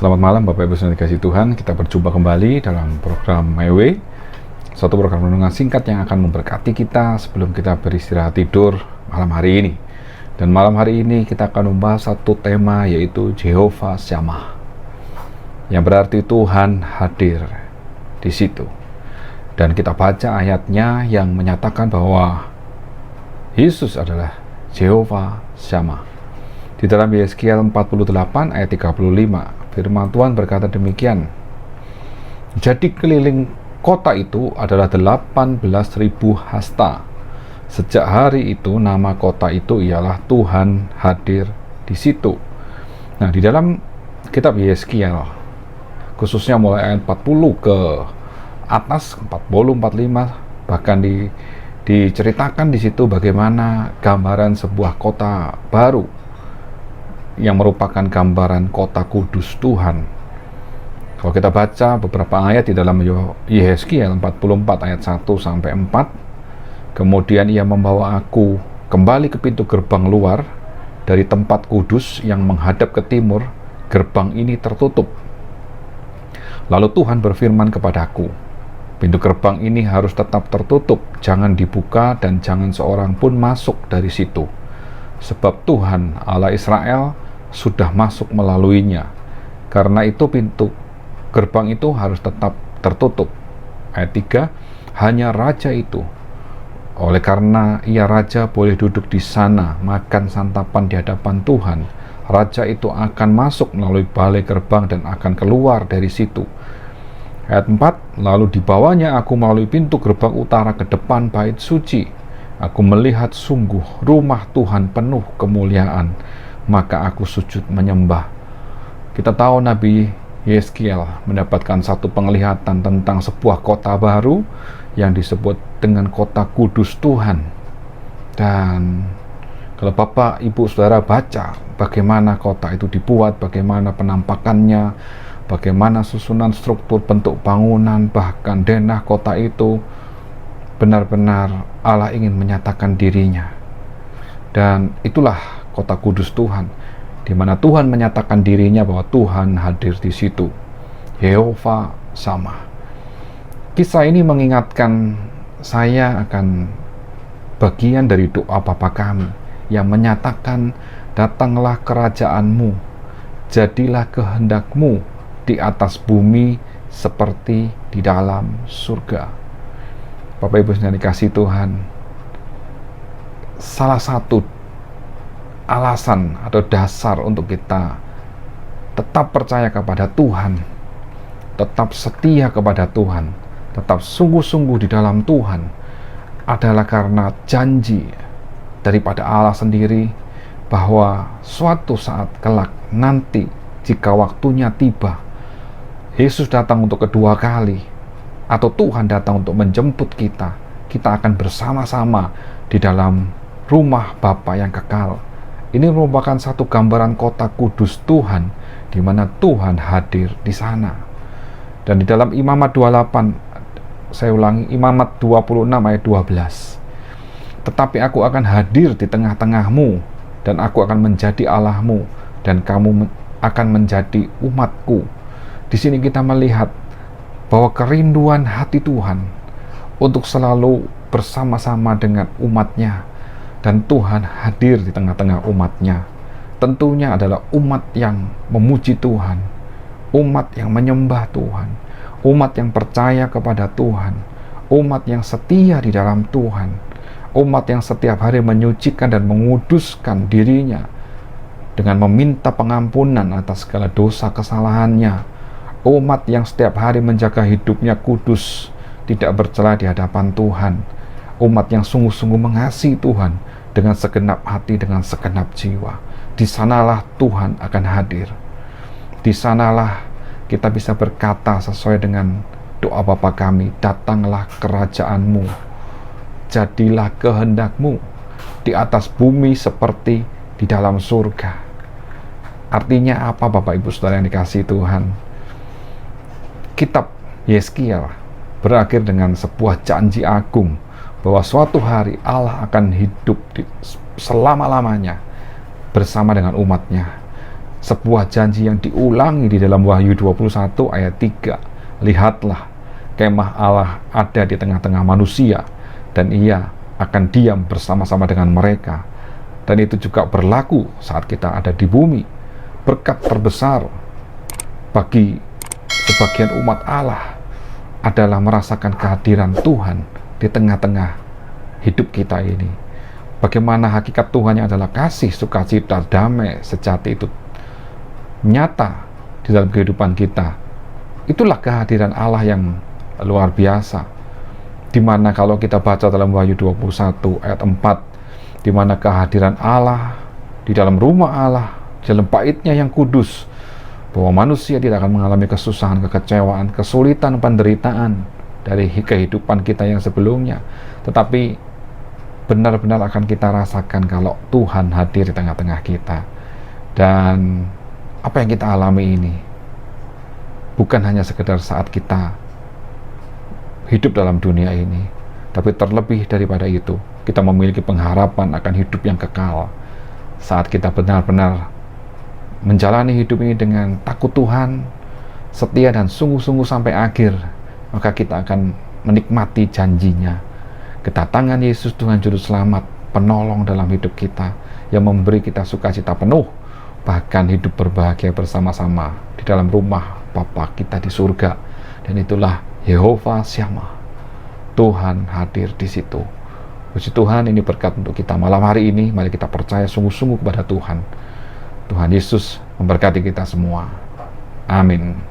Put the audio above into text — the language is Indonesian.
Selamat malam Bapak Ibu yang dikasihi Tuhan. Kita berjumpa kembali dalam program My Way, suatu program renungan singkat yang akan memberkati kita sebelum kita beristirahat tidur malam hari ini. Dan malam hari ini kita akan membahas satu tema, yaitu Jehovah Shammah, yang berarti Tuhan hadir di situ. Dan kita baca ayatnya yang menyatakan bahwa Yesus adalah Jehovah Shammah. Di dalam Yeskiel 48 ayat 35, firman Tuhan berkata demikian. Jadi keliling kota itu adalah 18.000 hasta. Sejak hari itu nama kota itu ialah Tuhan hadir di situ. Nah, di dalam kitab Yeskiel, khususnya mulai ayat 40 ke atas, 40, 45, bahkan diceritakan di situ bagaimana gambaran sebuah kota baru yang merupakan gambaran kota kudus Tuhan. Kalau kita baca beberapa ayat di dalam Yeskiel 44 ayat 1 sampai 4, kemudian ia membawa aku kembali ke pintu gerbang luar dari tempat kudus yang menghadap ke timur. Gerbang ini tertutup. Lalu Tuhan berfirman kepadaku, pintu gerbang ini harus tetap tertutup, jangan dibuka dan jangan seorang pun masuk dari situ, sebab Tuhan Allah Israel sudah masuk melaluinya. Karena itu pintu gerbang itu harus tetap tertutup. Ayat 3, hanya raja itu, oleh karena ia raja, boleh duduk di sana makan santapan di hadapan Tuhan. Raja itu akan masuk melalui balai gerbang dan akan keluar dari situ. Ayat 4, lalu dibawanya aku melalui pintu gerbang utara ke depan bait suci. Aku melihat sungguh rumah Tuhan penuh kemuliaan, maka aku sujud menyembah. Kita tahu Nabi Yeskiel mendapatkan satu penglihatan tentang sebuah kota baru yang disebut dengan kota kudus Tuhan. Dan kalau Bapak, Ibu, Saudara baca bagaimana kota itu dibuat, bagaimana penampakannya, bagaimana susunan struktur bentuk bangunan, bahkan denah kota itu, benar-benar Allah ingin menyatakan dirinya. Dan itulah kota kudus Tuhan, di mana Tuhan menyatakan dirinya bahwa Tuhan hadir di situ. Jehovah Shammah. Kisah ini mengingatkan saya akan bagian dari doa Bapa kami yang menyatakan, datanglah kerajaanmu, jadilah kehendakmu di atas bumi seperti di dalam surga. Bapak Ibu yang dikasihi Tuhan, salah satu alasan atau dasar untuk kita tetap percaya kepada Tuhan, tetap setia kepada Tuhan, tetap sungguh-sungguh di dalam Tuhan, adalah karena janji daripada Allah sendiri bahwa suatu saat kelak nanti, jika waktunya tiba, Yesus datang untuk kedua kali, atau Tuhan datang untuk menjemput kita, kita akan bersama-sama di dalam rumah Bapa yang kekal. Ini merupakan satu gambaran kota kudus Tuhan, di mana Tuhan hadir di sana. Dan di dalam Imamat 28, saya ulangi, Imamat 26 ayat 12, tetapi aku akan hadir di tengah-tengahmu, dan aku akan menjadi Allahmu, dan kamu akan menjadi umatku. Di sini kita melihat bahwa kerinduan hati Tuhan untuk selalu bersama-sama dengan umatnya, dan Tuhan hadir di tengah-tengah umatnya. Tentunya adalah umat yang memuji Tuhan, umat yang menyembah Tuhan, umat yang percaya kepada Tuhan, umat yang setia di dalam Tuhan, umat yang setiap hari menyucikan dan menguduskan dirinya dengan meminta pengampunan atas segala dosa kesalahannya, umat yang setiap hari menjaga hidupnya kudus, tidak bercela di hadapan Tuhan, umat yang sungguh-sungguh mengasihi Tuhan dengan segenap hati, dengan segenap jiwa. Di sanalah Tuhan akan hadir. Di sanalah kita bisa berkata sesuai dengan doa Bapa kami, datanglah kerajaanmu, jadilah kehendakmu di atas bumi seperti di dalam surga. Artinya apa Bapak Ibu Saudara yang dikasihi Tuhan? Kitab Yeskiel berakhir dengan sebuah janji agung bahwa suatu hari Allah akan hidup selama-lamanya bersama dengan umatnya. sebuah janji yang diulangi di dalam Wahyu 21 ayat 3. Lihatlah, kemah Allah ada di tengah-tengah manusia, dan ia akan diam bersama-sama dengan mereka. Dan itu juga berlaku saat kita ada di bumi. Berkat terbesar bagi sebagian umat Allah adalah merasakan kehadiran Tuhan di tengah-tengah hidup kita ini. Bagaimana hakikat Tuhan yang adalah kasih, sukacita, damai sejati itu nyata di dalam kehidupan kita. Itulah kehadiran Allah yang luar biasa, dimana kalau kita baca dalam Wahyu 21 ayat 4, dimana kehadiran Allah di dalam rumah Allah, di dalam baitnya yang kudus, bahwa manusia tidak akan mengalami kesusahan, kekecewaan, kesulitan, penderitaan dari kehidupan kita yang sebelumnya, tetapi benar-benar akan kita rasakan kalau Tuhan hadir di tengah-tengah kita. Dan apa yang kita alami ini bukan hanya sekedar saat kita hidup dalam dunia ini, tapi terlebih daripada itu, kita memiliki pengharapan akan hidup yang kekal. Saat kita benar-benar menjalani hidup ini dengan takut Tuhan, setia dan sungguh-sungguh sampai akhir, maka kita akan menikmati janjinya, kedatangan Yesus Tuhan Juru Selamat, penolong dalam hidup kita, yang memberi kita sukacita penuh, bahkan hidup berbahagia bersama-sama di dalam rumah Bapa kita di surga. Dan itulah Yehova Syama, Tuhan hadir di situ. Puji Tuhan, ini berkat untuk kita malam hari ini. Mari kita percaya sungguh-sungguh kepada Tuhan. Tuhan Yesus memberkati kita semua. Amin.